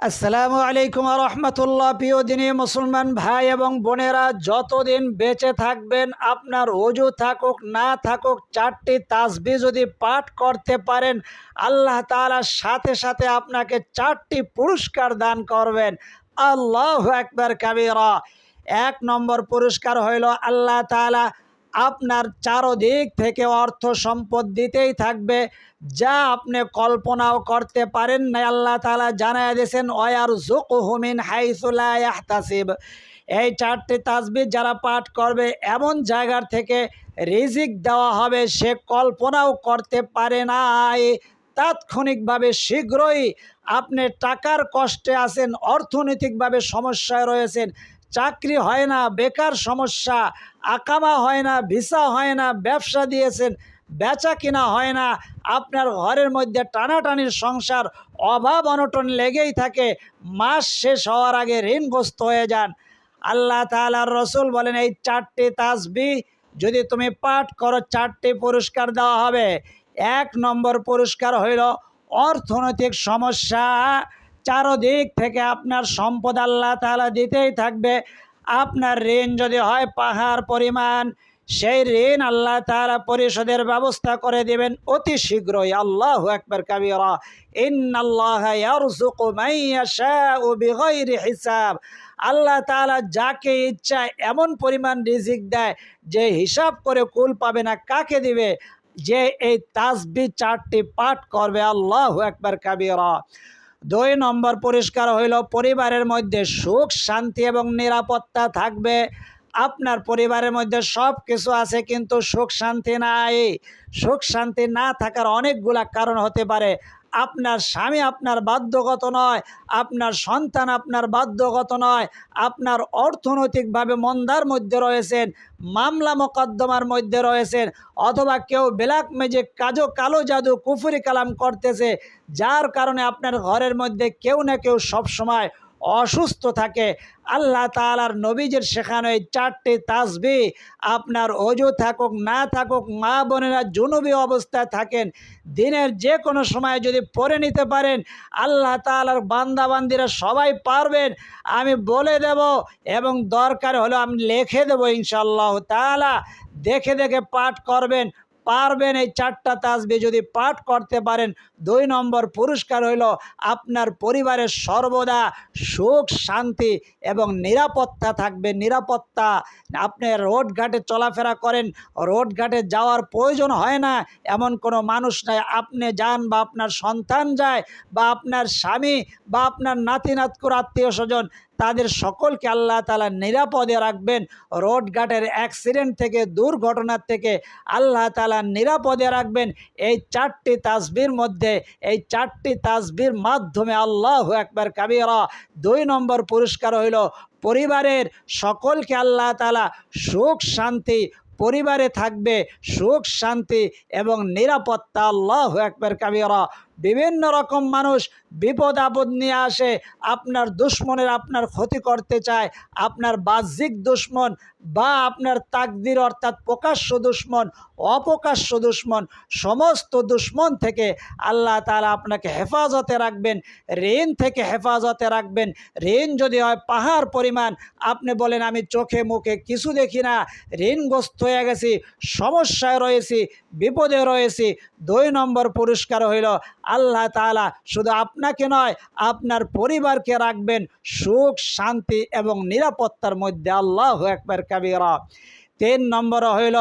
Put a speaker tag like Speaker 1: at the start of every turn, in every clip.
Speaker 1: আসসালামু আলাইকুম রহমতুল্লাহ। প্রিয় দিনী মুসলমান ভাই এবং বোনেরা, যতদিন বেঁচে থাকবেন আপনার ওযু থাকুক না থাকুক, চারটি তাসবিহ যদি পাঠ করতে পারেন আল্লাহ তাআলার সাথে সাথে আপনাকে চারটি পুরস্কার দান করবেন। আল্লাহু আকবার কাবীরা। এক নম্বর পুরস্কার হইল আল্লাহ তাআলা আপনার চারদিক থেকে অর্থ সম্পদ দিতেই থাকবে, যা আপনি কল্পনাও করতে পারেন না। আল্লাহ তাআলা জানায়া দিয়েছেন ওয়ারযুকুহু মিন হাইসু লা ইয়াহতাসিব। এই চারটি তাসবিহ যারা পাঠ করবে এমন জায়গার থেকে রিজিক দেওয়া হবে সে কল্পনাও করতে পারে নাই। তাৎক্ষণিকভাবে শীঘ্রই আপনি টাকার কষ্টে আছেন, অর্থনৈতিকভাবে সমস্যায় রয়েছেন, চাকরি হয় না, বেকার সমস্যা, আকামা হয় না, ভিসা হয় না, ব্যবসা দিয়েছেন, বেচা কিনা হয় না, আপনার ঘরের মধ্যে টানাটানির সংসার, অভাব অনটন লেগেই থাকে, মাস শেষ হওয়ার আগে ঋণগ্রস্ত হয়ে যান। আল্লাহ তাআলার রসুল বলেন এই চারটি তাসবিহ যদি তুমি পাঠ করো চারটি পুরস্কার দেওয়া হবে। এক নম্বর পুরস্কার হইল অর্থনৈতিক সমস্যা, চারদিক থেকে আপনার সম্পদ আল্লাহ তাআলা দিতেই থাকবে। আপনার ঋণ যদি হয় পাহাড় পরিমাণ, সেই ঋণ আল্লাহ তাআলা পরিশোধের ব্যবস্থা করে দেবেন অতি শীঘ্রই। আল্লাহু আকবার কাবীরা। ইন্নাল্লাহা ইয়ারযুকু মান ইয়াশাউ বিগাইরি হিসাব। আল্লাহ তাআলা যাকে ইচ্ছা এমন পরিমাণ রিজিক দেয় যে হিসাব করে কুল পাবে না। কাকে দিবে? যে এই তাসবিহ চারটি পাঠ করবে। আল্লাহু আকবার কাবীরা। দুই নম্বর পুরস্কার হইল পরিবারের মধ্যে সুখ শান্তি এবং নিরাপত্তা থাকবে। আপনার পরিবারের মধ্যে সব কিছু আছে কিন্তু সুখ শান্তি নাই। সুখ শান্তি না থাকার অনেকগুলা কারণ হতে পারে। আপনার স্বামী আপনার বাধ্যগত নয়, আপনার সন্তান আপনার বাধ্যগত নয়, আপনার অর্থনৈতিকভাবে মন্দার মধ্যে রয়েছেন, মামলা মোকদ্দমার মধ্যে রয়েছেন, অথবা কেউ ব্ল্যাক ম্যাজিক, কালো জাদু, কুফরি কালাম করতেছে, যার কারণে আপনার ঘরের মধ্যে কেউ না কেউ সবসময় অসুস্থ থাকে। আল্লাহ তাআলার নবীজির শেখানো এই চারটি তাসবিহ আপনার ওযু থাকুক না থাকুক, মা বোনেরা জুনুবি অবস্থায় থাকেন, দিনের যে কোনো সময় যদি পড়ে নিতে পারেন আল্লাহ তাআলার বান্দাবান্দিরা সবাই পারবেন। আমি বলে দেব এবং দরকার হলো আমি লিখে দেবো ইনশাআল্লাহ তাআলা। দেখে দেখে পাঠ করবেন, পারবেন। এই চারটা তাসবিহ যদি পাঠ করতে পারেন দুই নম্বর পুরস্কার হইল আপনার পরিবারের সর্বদা সুখ শান্তি এবং নিরাপত্তা থাকবে। নিরাপত্তা, আপনি রোডঘাটে চলাফেরা করেন, রোডঘাটে যাওয়ার প্রয়োজন হয় না এমন কোনো মানুষ নাই। আপনি যান বা আপনার সন্তান যায় বা আপনার স্বামী বা আপনার নাতি নাতকুর আত্মীয় স্বজন, তাদের সকলকে আল্লাহ তাআলা নিরাপদে রাখবেন। রোডঘাটের অ্যাক্সিডেন্ট থেকে, দুর্ঘটনার থেকে আল্লাহ তাআলা নিরাপদে রাখবেন এই চারটি তাসবিহর মধ্যে। এই চারটি তাসবিহর মাধ্যমে আল্লাহু আকবার কাবীরা। দুই নম্বর পুরস্কার হইল পরিবারের সকলকে আল্লাহ তাআলা সুখ শান্তি, পরিবারে থাকবে সুখ শান্তি এবং নিরাপত্তা। আল্লাহু আকবার কাবীরা। বিভিন্ন রকম মানুষ বিপদ আপদ নিয়ে আসে, আপনার দুশ্মনের আপনার ক্ষতি করতে চায়, আপনার বাহ্যিক দুশ্মন বা আপনার তাকদির অর্থাৎ প্রকাশ্য দুশ্মন, অপ্রকাশ্য দুশ্মন, সমস্ত দুশ্মন থেকে আল্লাহ তাআলা আপনাকে হেফাজতে রাখবেন, ঋণ থেকে হেফাজতে রাখবেন। ঋণ যদি হয় পাহাড় পরিমাণ, আপনি বলেন আমি চোখে মুখে কিছু দেখি না, ঋণগ্রস্ত হয়ে গেছি, সমস্যায় রয়েছি, বিপদে রয়েছি, দুই নম্বর পুরস্কার হইল আল্লাহ তাআলা শুধু আপনাকে নয় আপনার পরিবারকে রাখবেন সুখ শান্তি এবং নিরাপত্তার মধ্যে। আল্লাহু আকবার কাবীরা। তিন নম্বর হইল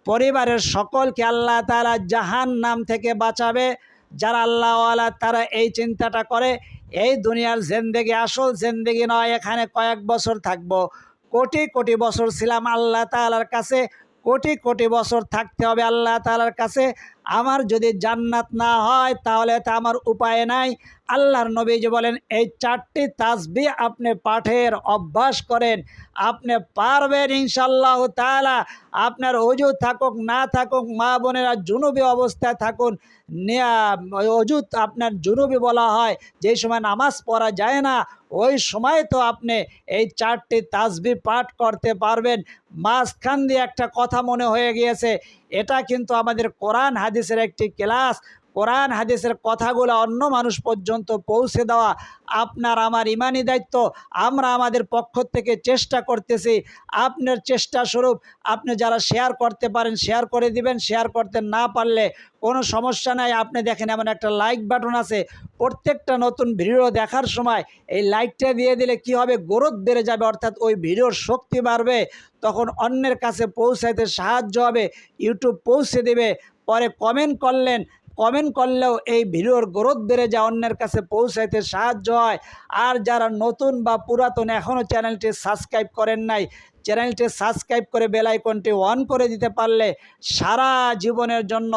Speaker 1: পরিবারের সকলকে আল্লাহ তাআলা জাহান্নাম থেকে বাঁচাবে। যারা আল্লাহওয়ালা তারা এই চিন্তাটা করে এই দুনিয়ার জিন্দেগি আসল জিন্দেগি নয়, এখানে কয়েক বছর থাকবো, কোটি কোটি বছর ছিলাম আল্লাহ তাআলার কাছে, কোটি কোটি বছর থাকতে হবে আল্লাহ তাআলার কাছে। আমার যদি জান্নাত না হয় তাহলে তা আমার উপায় নাই। আল্লাহর নবীজি বলেন এই চারটি তাসবিহ আপনি পাঠের অভ্যাস করেন, আপনি পারবেন ইনশাআল্লাহ তাআলা। আপনার ওযু থাকুক না থাকুক, মা বোনেরা জুনুবি অবস্থায় থাকুন, ওযু আপনার জুনুবি বলা হয় যেই সময় নামাজ পড়া যায় না, ওই সময় তো আপনি এই চারটি তাসবিহ পাঠ করতে পারবেন। মাঝখান দিয়ে একটা কথা মনে হয়ে গিয়েছে, এটা কিন্তু আমাদের কোরআন হাদিসের একটি ক্লাস। কোরআন হাদিসের কথাগুলো অন্য মানুষ পর্যন্ত পৌঁছে দেওয়া আপনার আমার ইমানি দায়িত্ব। আমরা আমাদের পক্ষ থেকে চেষ্টা করতেছি। আপনার চেষ্টা স্বরূপ আপনি যারা শেয়ার করতে পারেন শেয়ার করে দিবেন, শেয়ার করতে না পারলে কোনো সমস্যা নাই। আপনি দেখেন এমন একটা লাইক বাটন আছে, প্রত্যেকটা নতুন ভিডিও দেখার সময় এই লাইকটা দিয়ে দিলে কি হবে, গ্রোথ বেড়ে যাবে, অর্থাৎ ওই ভিডিওর শক্তি বাড়বে, তখন অন্যের কাছে পৌঁছাইতে সাহায্য হবে, ইউটিউব পৌঁছে দেবে। পরে কমেন্ট করলেও এই ভিডিওর গ্রোথ বেড়ে যায়, অন্যের কাছে পৌঁছাইতে সাহায্য হয়। আর যারা নতুন বা পুরাতন এখনও চ্যানেলটি সাবস্ক্রাইব করেন নাই, চ্যানেলটি সাবস্ক্রাইব করে বেল আইকনটি অন করে দিতে পারলে সারা জীবনের জন্য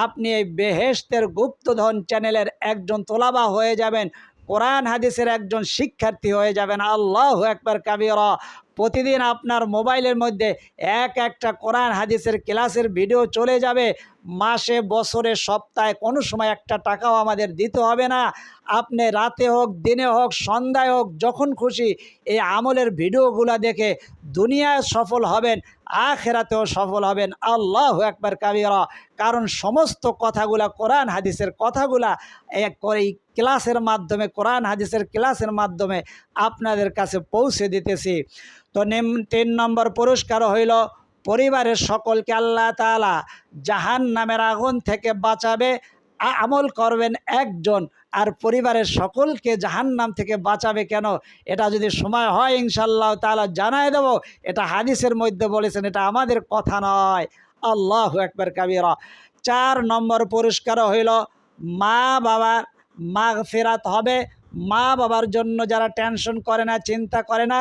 Speaker 1: আপনি এই বেহেশতের গুপ্তধন চ্যানেলের একজন তোলাবা হয়ে যাবেন, কোরআন হাদিসের একজন শিক্ষার্থী হয়ে যাবেন। আল্লাহু আকবার কাবীরা। প্রতিদিন আপনার মোবাইলের মধ্যে একটা কোরআন হাদিসের ক্লাসের ভিডিও চলে যাবে। মাসে, বছরে, সপ্তাহে কোনো সময় একটা টাকাও আমাদের দিতে হবে না। আপনি রাতে হোক, দিনে হোক, সন্ধ্যায় হোক, যখন খুশি এই আমলের ভিডিওগুলো দেখে দুনিয়ায় সফল হবেন, আখিরাতেও সফল হবেন। আল্লাহু আকবার কাবীরা। কারণ সমস্ত কথাগুলা কোরআন হাদিসের কথাগুলা এই ক্লাসের মাধ্যমে, কোরআন হাদিসের ক্লাসের মাধ্যমে আপনাদের কাছে পৌঁছে দিতেছি। তো 3 নম্বর পুরস্কার হইল পরিবারের সকলকে আল্লাহ তাআলা জাহান্নামের আগুন থেকে বাঁচাবে। আমল করবেন একজন, আর পরিবারের সকলকে জাহান্নাম থেকে বাঁচাবে কেন, এটা যদি সময় হয় ইনশাআল্লাহ তাআলা জানায় দেব। এটা হাদিসের মধ্যে বলেছেন, এটা আমাদের কথা নয়। আল্লাহু আকবার কাবীরা। 4 নম্বর পুরস্কার হইল মা বাবার মাগফিরাত হবে। মা বাবার জন্য যারা টেনশন করে না, চিন্তা করে না,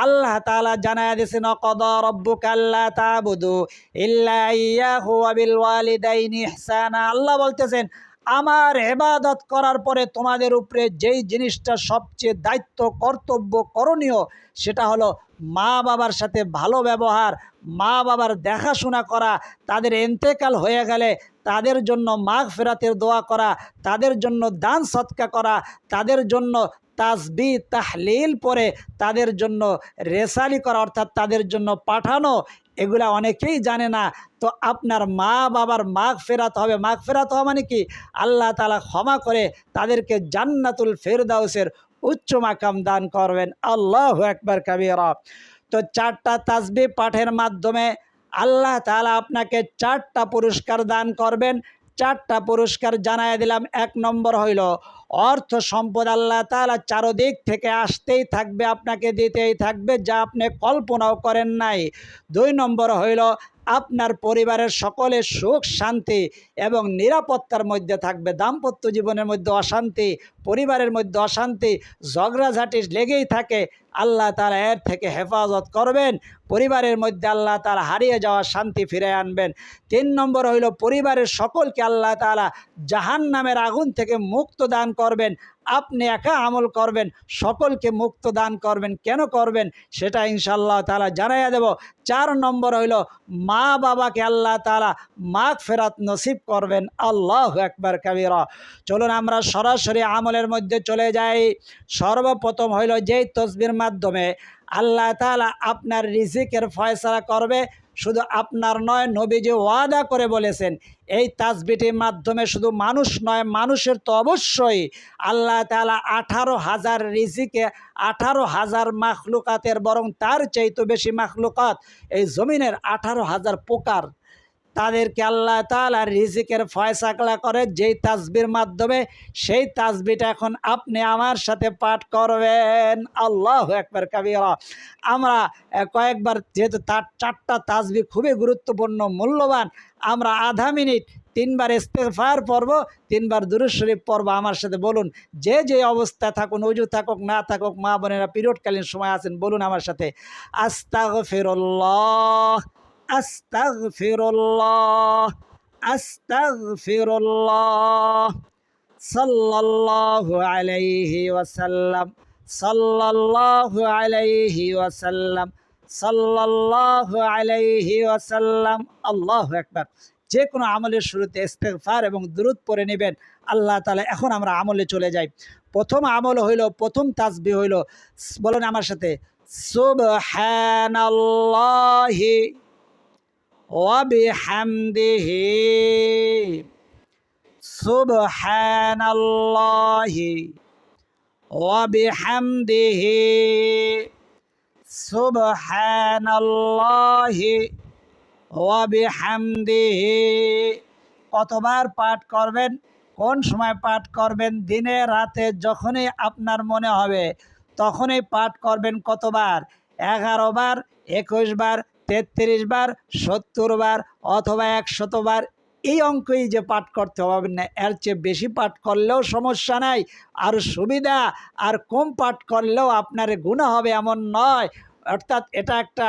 Speaker 1: আল্লাহ তাআলা জানায়া দিয়েছেন ক্বাদা রাব্বুকা আল্লা তা'বুদু ইল্লা ইয়্যাহু ওয়া বিল ওয়ালিদাইনি ইহসানা। আল্লাহ বলতেছেন আমার ইবাদত করার পরে তোমাদের উপরে যেই জিনিসটা সবচেয়ে দায়িত্ব, কর্তব্য, করণীয়, সেটা হলো মা বাবার সাথে ভালো ব্যবহার, মা বাবার দেখাশোনা করা, তাদের ইন্তেকাল হয়ে গেলে তাদের জন্য মাগফিরাতের দোয়া করা, তাদের জন্য দান সদকা করা, তাদের জন্য তাসবিহ তাহলিল পরে তাদের জন্য রেসালি করা, অর্থাৎ তাদের জন্য পাঠানো। এগুলা অনেকেই জানে না। তো আপনার মা বাবার মাগফিরাত হবে। মাগফিরাত হওয়া মানে কি, আল্লাহ তাআলা ক্ষমা করে তাদেরকে জান্নাতুল ফেরদাউসের উচ্চ মাকাম দান করবেন। আল্লাহু আকবার কাবীরা। তো 4টা তাসবিহ পাঠের মাধ্যমে আল্লাহ তাআলা আপনাকে 4টা পুরস্কার দান করবেন। 4টা পুরস্কার জানায় দিলাম। 1 নম্বর হইল অর্থ সম্পদ আল্লাহ তাআলা চারদিক থেকে আসতেই থাকবে, আপনাকে দিতেই থাকবে, যা আপনি কল্পনাও করেন নাই। 2 নম্বর হইল আপনার পরিবারের সকলের সুখ শান্তি এবং নিরাপত্তার মধ্যে থাকবে। দাম্পত্য জীবনের মধ্যে অশান্তি, পরিবারের মধ্যে অশান্তি, ঝগড়াঝাটি লেগেই থাকে, আল্লাহ তাআলা এর থেকে হেফাজত করবেন। পরিবারের মধ্যে আল্লাহ তাআলা হারিয়ে যাওয়া শান্তি ফিরে আনবেন। 3 নম্বর হইল পরিবারের সকলকে আল্লাহ তাআলা জাহান্নামের আগুন থেকে মুক্ত দান করবেন। আপনি একা আমল করবেন, সকলকে মুক্ত দান করবেন। কেন করবেন সেটা ইনশাআল্লাহ তাআলা জানাইয়া দেব। 4 নম্বর হইল মা বাবাকে আল্লাহ তাআলা মাগফিরাত নসিব করবেন। আল্লাহু আকবার কাবীরা। চলুন আমরা সরাসরি আমলের মধ্যে চলে যাই। সর্বপ্রথম হইল যেই তসবির মাধ্যমে আল্লাহ তাআলা আপনার রিজিকের ফয়সালা করবে, শুধু আপনার নয়, নবীজি ওয়াদা করে বলেছেন এই তাসবিহটির মাধ্যমে শুধু মানুষ নয়, মানুষের তো অবশ্যই আল্লাহ তাআলা 18,000 রিজিকে, 18,000 মাখলুকাতের, বরং তার চাইতে বেশি মাখলুকাত এই জমিনের 18,000 প্রকার, তাদেরকে আল্লাহ তাআলা রিজিকের ফয়সালা করে যেই তাসবির মাধ্যমে। সেই তাসবিহটা এখন আপনি আমার সাথে পাঠ করবেন। আল্লাহু আকবার কাবীরা। আমরা কয়েকবার, যেহেতু তার 4টা তাসবিহ খুবই গুরুত্বপূর্ণ, মূল্যবান, আমরা আধা মিনিট 3 বার ইস্তেগফার পড়ব, 3 বার দুরূদ শরীফ পড়ব। আমার সাথে বলুন, যে যে অবস্থায় থাকুন, ওযু থাকুক না থাকুক, মা বোনেরা পিরিয়ডকালীন সময় আছেন, বলুন আমার সাথে আস্তাগফিরুল্লাহ, আস্তাগফিরুল্লাহ, আস্তাগফিরুল্লাহ, সাল্লাল্লাহু আলাইহি ওয়াসাল্লাম, সাল্লাল্লাহু আলাইহি ওয়াসাল্লাম, সাল্লাল্লাহু আলাইহি ওয়াসাল্লাম। আল্লাহু আকবার। যে কোনো আমলের শুরুতে ইস্তেগফার এবং দুরূদ পড়ে নেবেন আল্লাহ তাআলা। এখন আমরা আমলে চলে যাই। প্রথম আমল হইল, প্রথম তাসবিহ হইল, বলুন আমার সাথে, সুবহানাল্লাহি ওয়া বিহামদিহি সুবহানাল্লাহি ওয়া বিহামদিহি সুবহানাল্লাহি ওয়া বিহামদিহি। কতবার পাঠ করবেন, কোন সময় পাঠ করবেন? দিনে রাতে যখনই আপনার মনে হবে তখনই পাঠ করবেন। কতবার? 11 বার, 21 বার, 33 বার, 70 বার অথবা 100 বার। এই অঙ্কই যে পাঠ করতে হবে না, এর চেয়ে বেশি পাঠ করলেও সমস্যা নাই, আর সুবিধা। আর কম পাঠ করলেও আপনার গুনাহ হবে এমন নয়। অর্থাৎ এটা একটা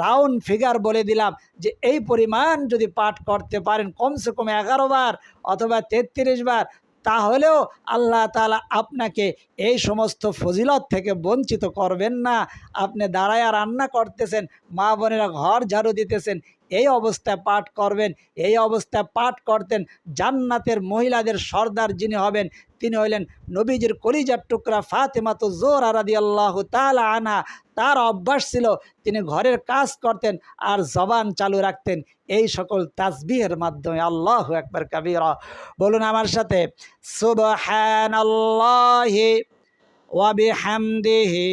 Speaker 1: রাউন্ড ফিগার বলে দিলাম যে এই পরিমাণ যদি পাঠ করতে পারেন কমসে কম 11 বার অথবা 33 বার, তাহলেও আল্লাহ তাআলা আপনাকে এই সমস্ত ফজিলত থেকে বঞ্চিত করবেন না। আপনি দাঁড়ায় রান্না করতেছেন, মা বোনেরা ঘর ঝাড়ু দিতেছেন, এই অবস্থায় পাঠ করবেন। এই অবস্থায় পাঠ করতেন জান্নাতের মহিলাদের সর্দার যিনি হবেন তিনি হইলেন নবীজির কলিজার টুকরা ফাতেমাতুজ জোহরা রাদিয়াল্লাহু তাআলা আনহা। তার অভ্যাস ছিল তিনি ঘরের কাজ করতেন আর জবান চালু রাখতেন এই সকল তাসবিহের মাধ্যমে। আল্লাহু আকবার কাবীরা। বলুন আমার সাথে, সুবহানাল্লাহি ওয়া বিহামদিহি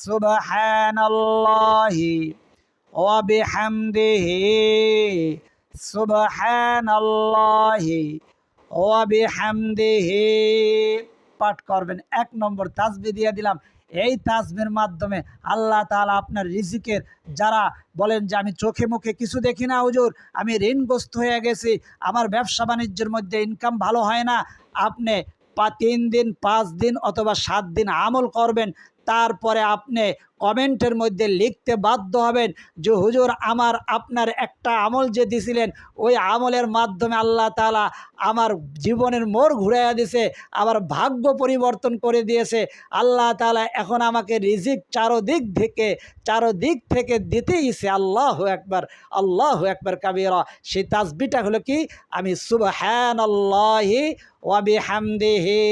Speaker 1: সুবহানাল্লাহি ওয়া বিহামদিহি সুবহানাল্লাহি ওয়া বিহামদিহি। পাঠ করবেন। 1 নম্বর তাসবিহ দিয়ে দিলাম। এই তাসবিহের মাধ্যমে আল্লাহ তাআলা আপনার রিজিকের, যারা বলেন যে আমি চোখে মুখে কিছু দেখি না হুজুর, আমি ঋণগ্রস্ত হয়ে গেছি, আমার ব্যবসা বাণিজ্যের মধ্যে ইনকাম ভালো হয় না, আপনি 3 দিন 5 দিন অথবা 7 দিন আমল করবেন। তারপরে আপনি কমেন্টের মধ্যে লিখতে বাধ্য হবেন যে হুজুর আমার আপনার একটা আমল যে দিছিলেন ওই আমলের মাধ্যমে আল্লাহ তাআলা আমার জীবনের মোড় ঘুরাইয়া দিয়েছে, আমার ভাগ্য পরিবর্তন করে দিয়েছে। আল্লাহ তাআলা এখন আমাকে রিজিক চারোদিক থেকে দিতেইছে। আল্লাহু আকবার, আল্লাহু আকবার কাবীরা। সেই তাসবিহটা হলো কি? আমি সুবহানাল্লাহি ওয়া বিহামদিহি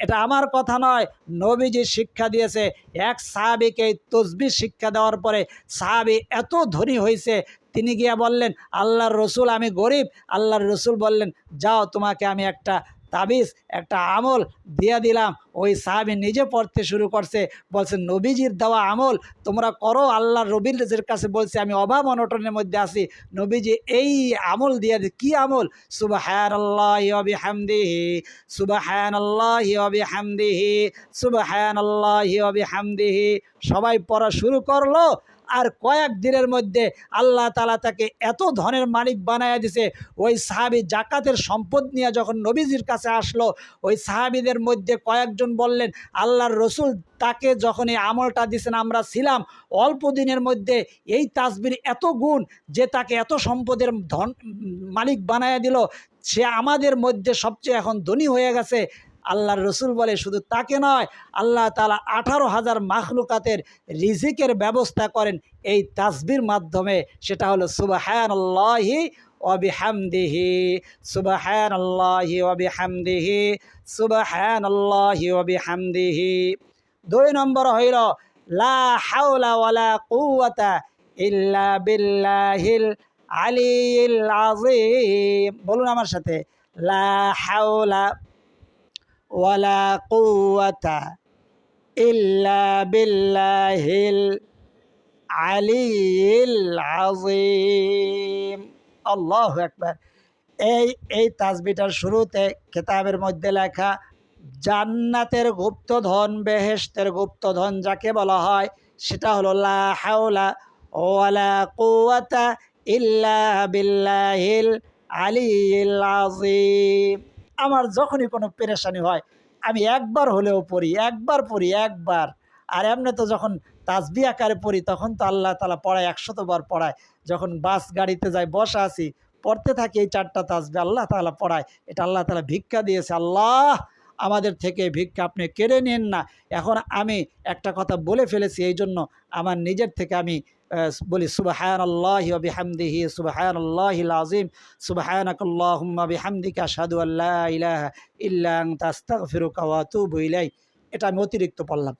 Speaker 1: এটা আমার কথা নয়, নবীজি শিক্ষা দিয়েছে। এক সাহাবীকে তসবিহ শিক্ষা দেওয়ার পরে সাহাবী এত ধনী হয়েছে, তিনি গিয়া বললেন আল্লাহর রসুল আমি গরিব। আল্লাহর রসুল বললেন যাও তোমাকে আমি একটা তাবিজ, একটা আমল দিয়ে দিলাম। ওই সাহাবী নিজে পড়তে শুরু করছে, বলছে নবীজির দেওয়া আমল তোমরা করো। আল্লাহর নবীর কাছে বলছে আমি অভাব অনটনের মধ্যে আছি, নবীজি এই আমল দিয়ে কি আমল? সুবহানাল্লাহি ওয়া বিহামদিহি সুবহানাল্লাহি ওয়া বিহামদিহি সুবহানাল্লাহি ওয়া বিহামদিহি। সবাই পড়া শুরু করলো। আর কয়েক দিনের মধ্যে আল্লাহ তাআলা তাকে এত ধনের মালিক বানায়া দিছে। ওই সাহাবী জাকাতের সম্পদ নিয়ে যখন নবীজির কাছে আসলো, ওই সাহাবীদের মধ্যে কয়েকজন বললেন আল্লাহর রসুল তাকে যখন এই আমলটা দিছেন আমরা ছিলাম, অল্প দিনের মধ্যে এই তাসবির এত গুণ যে তাকে এত সম্পদের ধন মালিক বানায়া দিল, সে আমাদের মধ্যে সবচেয়ে এখন ধনী হয়ে গেছে। আল্লাহর রসুল বলে শুধু তাকে নয়, আল্লাহ তাআলা 18,000 মাখলুকাতের রিজিকের ব্যবস্থা করেন এই তাসবির মাধ্যমে। সেটা হলো সুবহানাল্লাহি ওয়া বিহামদিহি সুবহানাল্লাহি ওয়া বিহামদিহি সুবহানাল্লাহি ওয়া বিহামদিহি। 2 নম্বর হইল লা হাওলা ওয়ালা কুওয়াতা ইল্লা বিল্লাহিল আলিয়্যিল আযীম। বলুন আমার সাথে, লা হাওলা ওয়ালা কুওয়াতা ইল্লা বিল্লাহিল আলিয়্যিল আযীম। আল্লাহু আকবার। এই তাসবিহটার শুরুতে কিতাবের মধ্যে লেখা জান্নাতের গুপ্তধন, বেহেশতের গুপ্তধন যাকে বলা হয় সেটা হলো লা হাওলা ওয়ালা কুওয়াতা ইল্লা বিল্লাহিল আলিয়্যিল আযীম। আমার যখনই কোনো পেরেশানি হয় আমি একবার হলেও পড়ি, একবার। আর এমনি তো যখন তাসবিহ আকারে পড়ি তখন তো আল্লাহ তাআলা পড়ায় 100 বার পড়ায়। যখন বাস গাড়িতে যাই বসা আছি পড়তে থাকি এই 4টা তাসবিহ আল্লাহ তাআলা পড়ায়। এটা আল্লাহ তাআলা ভিক্ষা দিয়েছে। আল্লাহ আমাদের থেকে ভিক্ষা আপনি কেড়ে নেন না। এখন আমি একটা কথা বলে ফেলেছি, এই জন্য আমার নিজের থেকে আমি বলি সুবহানাল্লাহি ওয়া বিহামদিহি সুবহানাল্লাহিল আযীম সুবহানাকাল্লাহুম্মা বিহামদিকা আশহাদু আল্লা ইলাহা ইল্লা আনতা আস্তাগফিরুকা ওয়া আতুবু ইলাইক। এটা আমি অতিরিক্ত পড়লাম।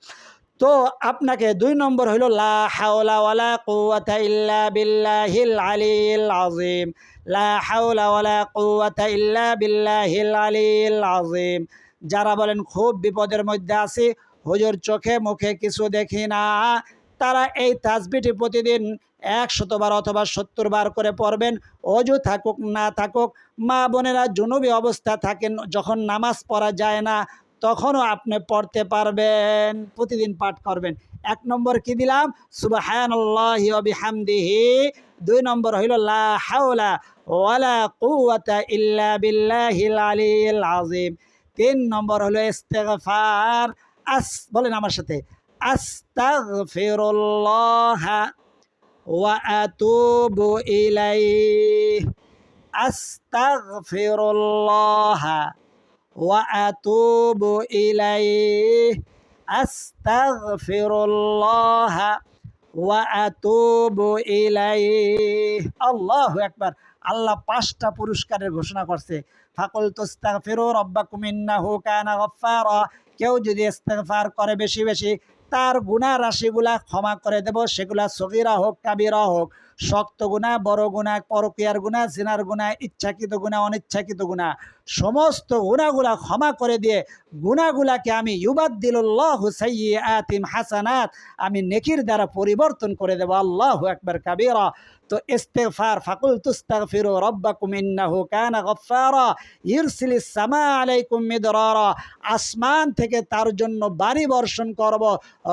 Speaker 1: তো আপনাকে ২ নম্বর হইল লা হাওলা ওয়ালা কুওয়াতা ইল্লা বিল্লাহিল আলিয়্যিল আযীম। লা হাওলা ওয়ালা কুওয়াতা ইল্লা বিল্লাহিল আলিয়্যিল আযীম। যারা বলেন খুব বিপদের মধ্যে আছি, হুজুর চোখে মুখে কিছু দেখি না, তারা এই তাসবিহটি প্রতিদিন ১০০ বার অথবা ৭০ বার করে পড়বেন। অজু থাকুক না থাকুক, মা বোনেরা জুনুবি অবস্থা থাকেন, যখন নামাজ পড়া যায় না তখনও আপনি পড়তে পারবেন, প্রতিদিন পাঠ করবেন। ১ নম্বর কি দিলাম? সুবহানাল্লাহি ওয়া বিহামদিহি। ২ নম্বর হইল লা হাওলা ওয়ালা কুওয়াতা ইল্লা বিল্লাহিল আলিয়্যিল আযীম। ৩ নম্বর হলো ইস্তেগফার। বলেন আমার সাথে, আস্তাগফিরুল্লাহ ওয়া আতুবু ইলাইহি। আস্তাগফিরুল্লাহ ওয়া আতুবু ইলাইহি। আস্তাগফিরুল্লাহ ওয়া আতুবু ইলাইহি। আল্লাহু আকবার। আল্লাহ ৫টা পুরস্কারের ঘোষণা করছে। ফাকুলতু আস্তাগফিরু রাব্বাকুম ইন্নাহু কানা গাফফারা। কেউ যদি ইস্তেগফার করে বেশি বেশি, তার গুনাহ রাশিগুলা ক্ষমা করে দেব, সেগুলা সগীরা হোক কাবীরা হোক, শক্ত গুনাহ, বড় গুনাহ, পরকীয়ার গুনাহ, জিনার গুনাহ, ইচ্ছাকৃত গুনাহ, অনিচ্ছাকৃত গুনাহ, সমস্ত গুনাহগুলা ক্ষমা করে দিয়ে গুনাহগুলাকে আমি ইউবাদদিলুল্লাহু সাইয়্যাতিহিম হাসানাত, আমি নেকির দ্বারা পরিবর্তন করে দেব। আল্লাহু আকবার কাবীরা। তো ইস্তেগফার, ফাকুলতু আস্তাগফিরু রাব্বাকুম ইন্নাহু কানা গাফফারা ইরসিলিস সামা আলাইকুম মিদরারা। আসমান থেকে তার জন্য বাড়ি বর্ষণ করব,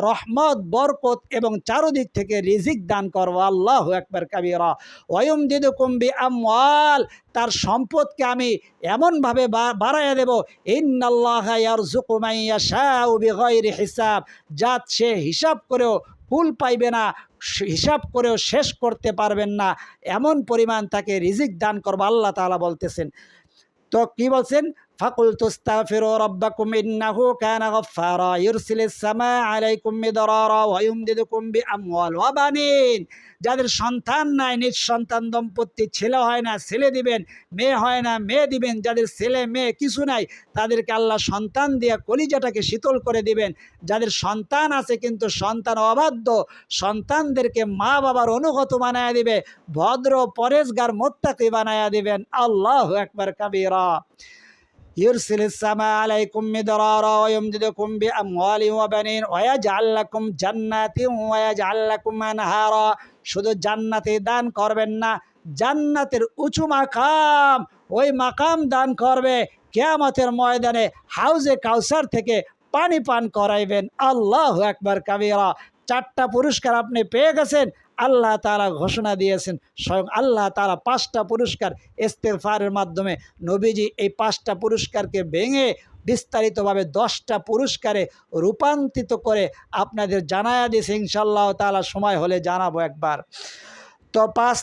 Speaker 1: রহমত বরকত এবং চারদিক থেকে রিজিক দান করব। আল্লাহু আকবার কাবীরা। ওয়ায়ুমদিদুকুম বিআমওয়াল, তার সম্পদকে আমি এমনভাবে বাড়াইয়া দেব, ইন্নাল্লাহা ইয়ারযুকু মান ইয়াশাউ বিগাইরি হিসাব, যা সে হিসাব করেও কুল পাইবে না, হিসাব করেও শেষ করতে পারবেন না, এমন পরিমাণ তাকে রিজিক দান করব। আল্লাহ তাআলা বলতেছেন। তো কি বলছেন? ফাকুলতু আস্তাগফিরু রাব্বাকুম ইন্নাহু কানা গাফফারা ইরসিলিস সামা আলাইকুম মিদরারা ওয়া ইউমদিদুকুম বিআমওয়াল ওয়া বানিন। যাদের সন্তান নাই, নিঃসন্তান দম্পতি, ছেলে হয় না ছেলে দিবেন, মেয়ে হয় না মেয়ে দিবেন। যাদের ছেলে মেয়ে কিছু নাই, তাদেরকে আল্লাহ সন্তান দিয়ে কলিজাটাকে শীতল করে দিবেন। যাদের সন্তান আছে কিন্তু সন্তান অবাধ্য, সন্তানদেরকে মা বাবার অনুগত বানায়া দিবে, ভদ্র পরেজগার মুত্তাকি বানায়া দিবেন। আল্লাহু আকবার কাবীরা। ইরসিলিস সামা আলাইকুম মিদরারা ওয়া ইউমদিদুকুম বিআমওয়ালিন ওয়া বানিন ওয়া ইয়াজআল লাকুম জান্নাতিন ওয়া ইয়াজআল লাকুম আনহারা। শুধু জান্নাতে দান করবেন না, জান্নাতের উঁচু মাকাম, ওই মাকাম দান করবে, কিয়ামতের ময়দানে হাউজে কাউসার থেকে পানি পান করাইবেন। আল্লাহু আকবার কাবীরা। 4টা পুরস্কার আপনি পেয়ে গেছেন। আল্লাহ তাআলা ঘোষণা দিয়েছেন, স্বয়ং আল্লাহ তাআলা 5টা পুরস্কার ইস্তেগফারের মাধ্যমে, নবীজি এই 5টা পুরস্কারকে ভেঙে বিস্তারিতভাবে 10টা পুরস্কারে রূপান্তরিত করে আপনাদের জানায়া দিয়েছে। ইনশাআল্লাহ তাআলা সময় হলে জানাবো একবার। তো 3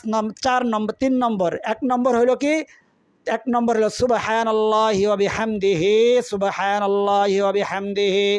Speaker 1: নম্বর 1 নম্বর হইল কি? 1 নম্বর হলো সুবহানাল্লাহি ওয়া বিহামদিহি, সুবহানাল্লাহি ওয়া বিহামদিহি।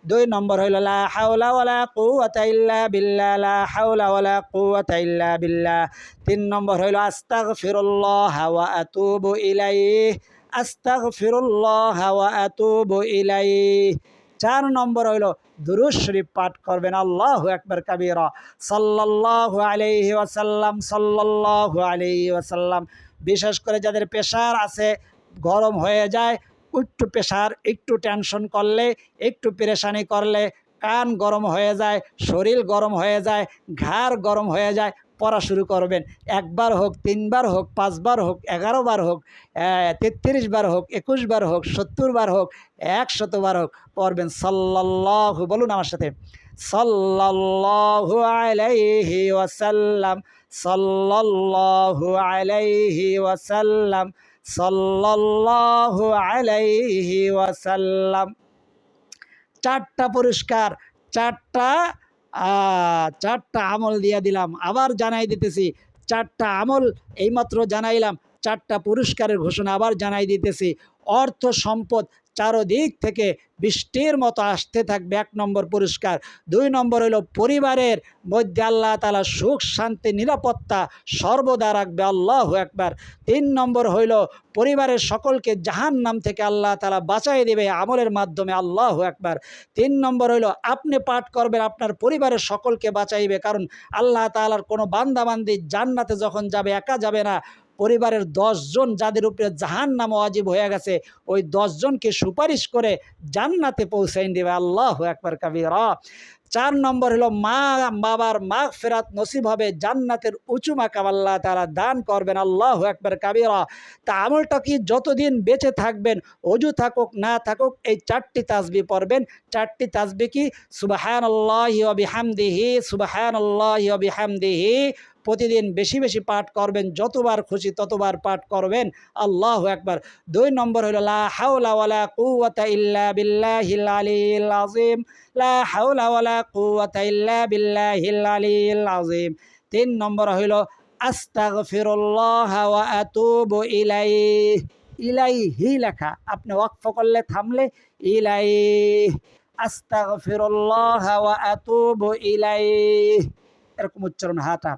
Speaker 1: 2 নম্বর হইল লা হাওলা ওয়ালা কুওয়াতা ইল্লা বিল্লাহ, লা হাওলা ওয়ালা কুওয়াতা ইল্লা বিল্লাহ। 3 নম্বর হইল আস্তাগফিরুল্লাহ ওয়া আতুবু ইলাইহি, আস্তাগফিরুল্লাহ ওয়া আতুবু ইলাইহি। 4 নম্বর হইল দুরূদ শরীফ পাঠ করবেন। আল্লাহু আকবার কাবীরা। সাল্লাল্লাহু আলাইহি ওয়াসাল্লাম, সাল্লাল্লাহু আলাইহি ওয়াসাল্লাম। বিশেষ করে যাদের প্রেশার আছে, গরম হয়ে যায়, একটু প্রেশার, একটু টেনশন করলে, একটু পেরেশানি করলে কান গরম হয়ে যায়, শরীর গরম হয়ে যায়, ঘাড় গরম হয়ে যায়, পড়া শুরু করবেন। 1 বার হোক, 3 বার হোক, 5 বার হোক, 11 বার হোক, 33 বার হোক, 21 বার হোক, 70 বার হোক, 100 বার হোক, পড়বেন। সাল্লাল্লাহু, বলুন আমার সাথে, সাল্লাল্লাহু আলাইহি ওয়াসাল্লাম, সাল্লাল্লাহু আলাইহি ওয়াসাল্লাম, সাল্লাল্লাহু আলাইহি ওয়াসাল্লাম। 4টা পুরস্কার, 4টা আমল দিয়ে দিলাম। আবার জানাই দিতেছি, 4টা আমল এইমাত্র জানাইলাম, 4টা পুরস্কারের ঘোষণা আবার জানাই দিতেছি। অর্থ সম্পদ চারদিক থেকে বৃষ্টির মতো আসতে থাকবে, 1 নম্বর পুরস্কার। 2 নম্বর হলো পরিবারের মধ্যে আল্লাহ তাআলা সুখ শান্তি নিরাপত্তা সর্বদা রাখবে, আল্লাহু আকবার। 3 নম্বর হইল পরিবারের সকলকে জাহান্নাম থেকে আল্লাহ তাআলা বাঁচাই দেবে আমলের মাধ্যমে, আল্লাহু আকবার। 3 নম্বর হইল আপনি পাঠ করবেন, আপনার পরিবারের সকলকে বাঁচাইবে, কারণ আল্লাহ তাআলার কোনো বান্দাবান্দি জান্নাতে যখন যাবে একা যাবে না, পরিবারের 10 জন যাদের উপরে জাহান্নাম ওয়াজিব হয়ে গেছে ওই 10 জনকে সুপারিশ করে জান্নাতে পৌঁছাই দেবে, আল্লাহু আকবার কাবীরা। 4 নম্বর হলো মা বাবার মাগফিরাত নসিব হবে, জান্নাতের উঁচু মাকাম আল্লাহ তাআলা দান করবেন, আল্লাহু আকবার কাবীরা। তা আমলটা কি, যতদিন বেঁচে থাকবেন অজু থাকুক না থাকুক এই 4টি তাসবিহ পড়বেন। 4টি তাসবিহ কি, সুবহানাল্লাহি ওয়া বিহামদিহি, সুবহানাল্লাহি ওয়া বিহামদিহি। প্রতিদিন বেশি বেশি পাঠ করবেন, যতবার খুশি ততবার পাঠ করবেন, আল্লাহু আকবার। 2 নম্বর হলো লা হাওলা ওয়ালা কুওয়াতা ইল্লা বিল্লাহিল আলিয়্যিল আযীম, লা হাওলা ওয়ালা কুওয়াতা ইল্লা বিল্লাহিল আলিয়্যিল আযীম। 3 নম্বর হইল আস্তাগফিরুল্লাহ ওয়া আতুবু ইলাইহি। ইলাইহি লেখা, আপনি ওয়াকফ করলে থামলে ইলাইহি, আস্তাগফিরুল্লাহ ওয়া আতুবু ইলাইহি, এরকম উচ্চারণ হাটা।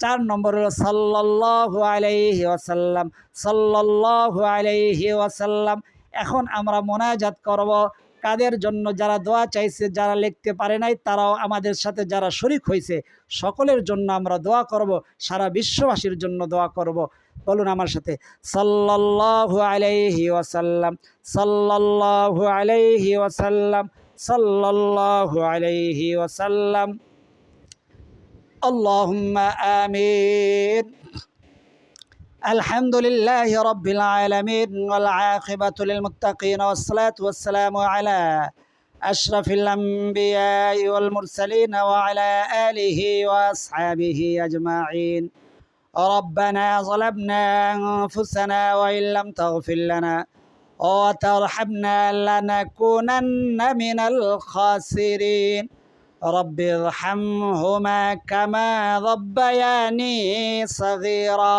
Speaker 1: 4 নম্বর হলো সাল্লাল্লাহু আলাইহি ওয়াসাল্লাম, সাল্লাল্লাহু আলাইহি ওয়াসাল্লাম। এখন আমরা মোনাজাত করব কাদের জন্য, যারা দোয়া চাইছে, যারা লিখতে পারে নাই তারাও আমাদের সাথে যারা শরীক হয়েছে সকলের জন্য আমরা দোয়া করব, সারা বিশ্ববাসীর জন্য দোয়া করব। বলুন আমার সাথে, সাল্লাল্লাহু আলাইহি ওয়াসাল্লাম, সাল্লাল্লাহু আলাইহি ওয়াসাল্লাম, সাল্লাল্লাহু আলাইহি ওয়াসাল্লাম। আল্লাহুম্মা আমিন। আলহামদুলিল্লাহি রাব্বিল আলামিন ওয়াল আকিবাতু লিল মুত্তাকিন ওয়াস সালাতু ওয়াস সালামু আলা আশরাফিল আমবিয়াই ওয়াল মুরসালিন ওয়া আলা আলিহি ওয়া আসহাবিহি আজমাইন। ربنا ظلمنا أنفسنا وإن لم تغفر لنا وترحمنا لنكونن من الخاسرين رب ارحمهما كما ربياني صغيرا।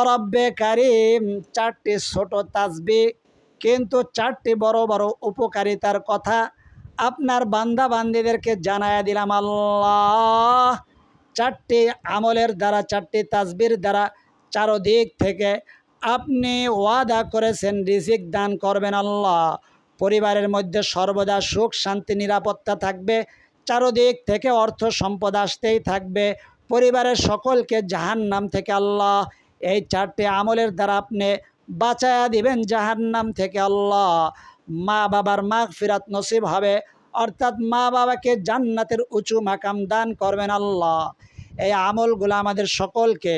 Speaker 1: রব্বে কারিম, 4টি ছোট তাসবিহ কিন্তু 4টি বড় বড় উপকারিতার কথা আপনার বান্দা বান্দীদেরকে জানায়া দিলাম। আল্লাহ 4টি আমলের দ্বারা, 4টি তাসবির দ্বারা চারদিক থেকে আপনি ওয়াদা করেছেন রিজিক দান করবেন। আল্লাহ পরিবারের মধ্যে সর্বদা সুখ শান্তি নিরাপত্তা থাকবে, চারদিক থেকে অর্থ সম্পদ আসতেই থাকবে, পরিবারের সকলকে জাহান্নাম থেকে আল্লাহ এই 4টি আমলের দ্বারা আপনি বাঁচায়া দিবেন জাহান্নাম থেকে। আল্লাহ মা বাবার মাগফিরাত নসিব হবে, অর্থাৎ মা বাবাকে জান্নাতের উঁচু মাকাম দান করবেন। আল্লাহ এই আমলগুলো আমাদের সকলকে,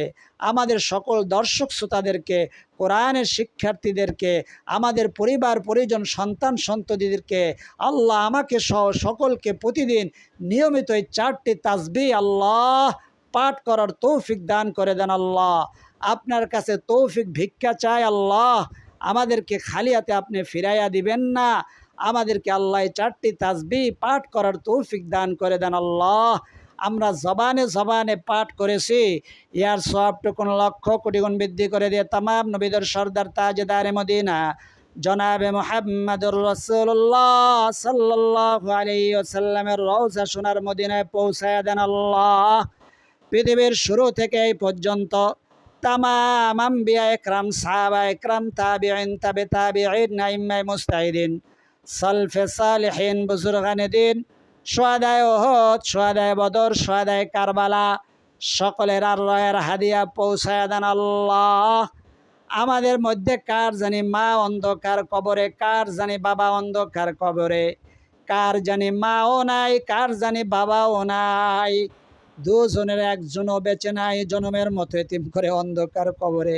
Speaker 1: আমাদের সকল দর্শক শ্রোতাদেরকে, কোরআনের শিক্ষার্থীদেরকে, আমাদের পরিবার পরিজন সন্তান সন্ততিদেরকে, আল্লাহ আমাকে সহ সকলকে প্রতিদিন নিয়মিত এই 4টি তাসবিহ আল্লাহ পাঠ করার তৌফিক দান করে দেন। আল্লাহ আপনার কাছে তৌফিক ভিক্ষা চাই। আল্লাহ আমাদেরকে খালি হাতে আপনি ফিরাইয়া দিবেন না, আমাদেরকে আল্লাহ 4টি তাসবিহ পাঠ করার তৌফিক দান করে দেন। আল্লাহ আমরা জবানে জবানে পাঠ করেছি, ইয়ার সওয়াবটুকুন লক্ষ কোটি গুণ বৃদ্ধি করে দিয়ে তামাম নবীদের সর্দার তাজদারে মদিনা জনাবে মুহাম্মদুর রাসূলুল্লাহ সাল্লাল্লাহু আলাইহি ওয়াসাল্লামের রওজা সোনার মদিনায় পৌঁছায়া দেন। আল্লাহ পৃথিবীর শুরু থেকে এই পর্যন্ত তামাম আম্বিয়া একরাম, সাহাবা একরাম, তাবিঈন, তাবে তাবিঈন, আইম্মায়ে মুজতাহিদিন, সালফে সালেহিন, বুজুরগানে দ্বীন, শুহাদায়ে উহুদ, শুহাদায়ে বদর, শুহাদায়ে কারবালা সকলের আল্লাহর হাদিয়া পৌঁছায়া দেন। আল্লাহ আমাদের মধ্যে কার জানি মা অন্ধকার কবরে, কার জানি বাবা অন্ধকার কবরে, কার জানি মাও নাই, কার জানি বাবাও নাই, দুজনের একজনও বেঁচে নাই, জনমের মতো এতিম করে অন্ধকার কবরে।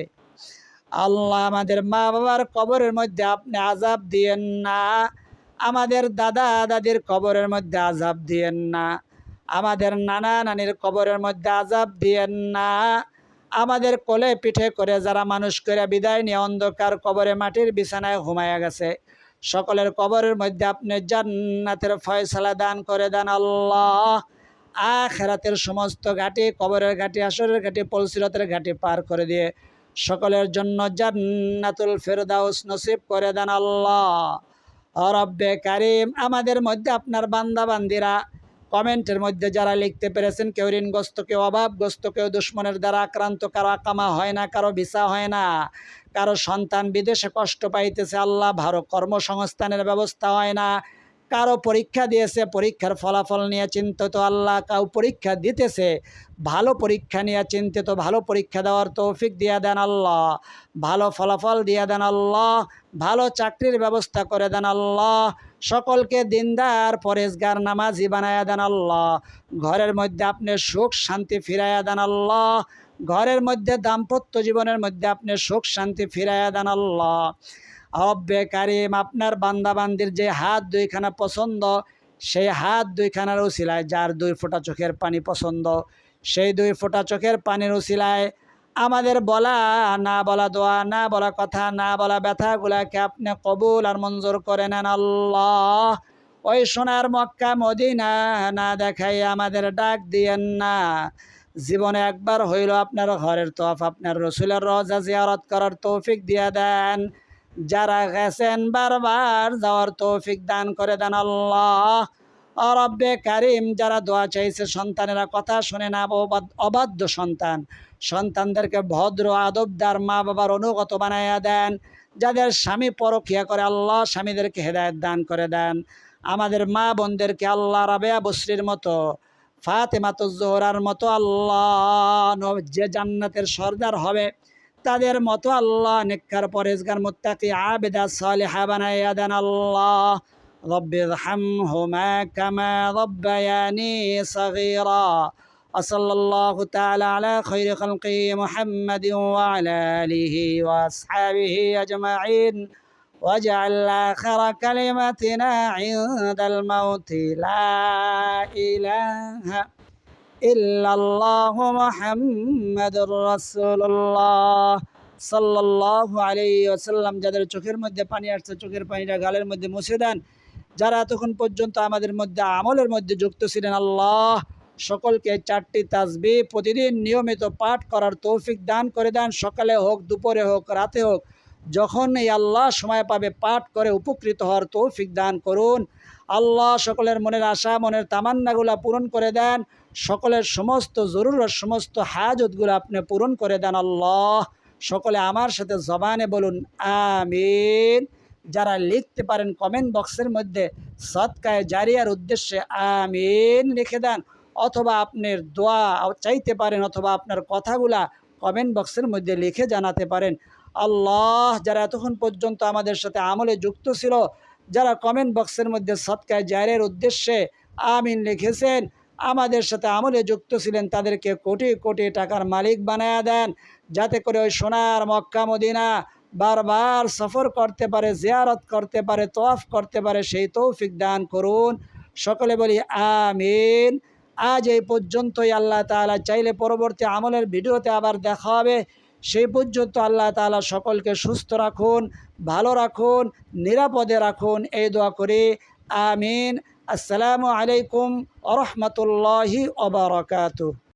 Speaker 1: আল্লাহ আমাদের মা বাবার কবরের মধ্যে আপনি আযাব দিয়েন না, আমাদের দাদা দাদির কবরের মধ্যে আযাব দিয়েন না, আমাদের নানা নানির কবরের মধ্যে আযাব দিয়েন না, আমাদের কোলে পিঠে করে যারা মানুষ করে বিদায় নিয়ে অন্ধকার কবরে মাটির বিছানায় ঘুমায়া গেছে সকলের কবরের মধ্যে আপনি জান্নাতের ফয়সালা দান করে দেন। আল্লাহ আখিরাতের সমস্ত ঘাটি, কবরের ঘাটি, আসরের ঘাটি, পলসিরতের ঘাটি পার করে দিয়ে সকলের জন্য জান্নাতুল ফেরদাউস নসিব করে দেন আল্লাহ। রব্বে কারিম, আমাদের মধ্যে আপনার বান্দা বান্দিরা কমেন্টের মধ্যে যারা লিখতে পেরেছেন, কেউ ঋণগ্রস্ত, কেউ অভাবগ্রস্ত, কেউ দুশ্মনের দ্বারা আক্রান্ত, কারো আকামা হয় না, কারো ভিসা হয় না, কারো সন্তান বিদেশে কষ্ট পাইতেছে আল্লাহ, ভালো কর্মসংস্থানের ব্যবস্থা হয় না, কারো পরীক্ষা দিয়েছে পরীক্ষার ফলাফল নিয়ে চিন্তিত আল্লাহ, কাউ পরীক্ষা দিতেছে ভালো পরীক্ষা নিয়ে চিন্তিত, ভালো পরীক্ষা দেওয়ার তৌফিক দিয়ে দেন আল্লাহ, ভালো ফলাফল দিয়ে দেন আল্লাহ, ভালো চাকরির ব্যবস্থা করে দেন আল্লাহ, সকলকে দিনদার পরেজগার নামাজি বানায়া দেন আল্লাহ, ঘরের মধ্যে আপনি সুখ শান্তি ফিরাইয়া দেন আল্লাহ, ঘরের মধ্যে দাম্পত্য জীবনের মধ্যে আপনি সুখ শান্তি ফিরাইয়া দেন আল্লাহ। রব্বে কারিম, আপনার বান্দাবান্দির যে হাত দুইখানা পছন্দ, সেই হাত দুইখানার উসিলায় যার 2 ফোঁটা চোখের পানি পছন্দ, সেই 2 ফোঁটা চোখের পানির উসিলায় আমাদের বলা না বলা দোয়া, না বলা কথা, না বলা ব্যথাগুলাকে আপনি কবুল আর মঞ্জুর করে নেন আল্লাহ। ওই সোনার মক্কা মদিনা না দেখাই আমাদের ডাক দিয়েন না, জীবনে একবার হইল আপনার ঘরের তওয়াফ, আপনার রসুলের রওজা জিয়ারত করার তৌফিক দিয়ে দেন, যারা গেছেন বারবার যাওয়ার তৌফিক দান করে দেন আল্লাহ। রব্বে কারিম, যারা দোয়া চাইছে সন্তানেরা কথা শুনে না, অবাধ্য সন্তান, সন্তানদেরকে ভদ্র আদবদার মা বাবার অনুগত বানাইয়া দেন, যাদের স্বামী পরকিয়া করে আল্লাহ স্বামীদেরকে হেদায়েত দান করে দেন, আমাদের মা বোনদেরকে আল্লাহ রাবেয়া বসরির মতো, ফাতেমাতুজ জোহরার মতো আল্লাহ যে জান্নাতের সর্দার হবে তাদের মতো আল্লাহ নেককার পরেজগার মুত্তাকি আবেদা সালেহা বানাইয়া দেন আল্লাহ। রব্বিরহামহুমা কামা রাব্বায়ানি সগীরা। সাল্লাল্লাহু তাআলা আলা খায়রি খালকি মুহাম্মাদিন ওয়া আলা আলিহি ওয়া আসহাবিহি আজমাইন। واجعل آخر كلمتنا عند الموت لا إله إلا الله محمد رسول الله সাল্লাল্লাহু আলাইহি ওয়াসাল্লাম। যাদের চোখের মধ্যে পানি আসছে চোখের পানিটা গালের মধ্যে মুছে দেন, যারা এতক্ষণ পর্যন্ত আমাদের মধ্যে আমলের মধ্যে যুক্ত ছিলেন আল্লাহ সকলকে 4টি তাসবিহ প্রতিদিন নিয়মিত পাঠ করার তৌফিক দান করে দেন, সকালে হোক, দুপুরে হোক, রাতে হোক, যখন এই আল্লাহ সময় পাবে পাঠ করে উপকৃত হওয়ার তৌফিক দান করুন আল্লাহ। সকলের মনের আশা মনের তামান্নাগুলা পূরণ করে দেন, সকলের সমস্ত জরুরত সমস্ত হাজতগুলো আপনি পূরণ করে দেন আল্লাহ। সকলে আমার সাথে জবানে বলুন আমিন। যারা লিখতে পারেন কমেন্ট বক্সের মধ্যে সদকায়ে জারিয়ার উদ্দেশ্যে আমিন লিখে দেন, অথবা আপনার দোয়া চাইতে পারেন, অথবা আপনার কথাগুলা কমেন্ট বক্সের মধ্যে লিখে জানাতে পারেন আল্লাহ। যারা এতক্ষণ পর্যন্ত আমাদের সাথে আমলে যুক্ত ছিল, যারা কমেন্ট বক্সের মধ্যে সদকায়ে জারিয়ার উদ্দেশ্যে আমিন লিখেছেন, আমাদের সাথে আমলে যুক্ত ছিলেন, তাদেরকে কোটি কোটি টাকার মালিক বানায়া দেন, যাতে করে ওই সোনার মক্কা মদিনা বারবার সফর করতে পারে, জিয়ারত করতে পারে, তওয়াফ করতে পারে, সেই তৌফিক দান করুন। সকলে বলি আমিন। আজ এই পর্যন্তই। আল্লাহ তাআলা চাইলে পরবর্তী আমলের ভিডিওতে আবার দেখা হবে। সেই পর্যন্ত আল্লাহ তাআলা সকলকে সুস্থ রাখুন, ভালো রাখুন, নিরাপদে রাখুন, এই দোয়া করি আমিন। আসসালামু আলাইকুম ওয়া রাহমাতুল্লাহি ওয়া বারাকাতুহু।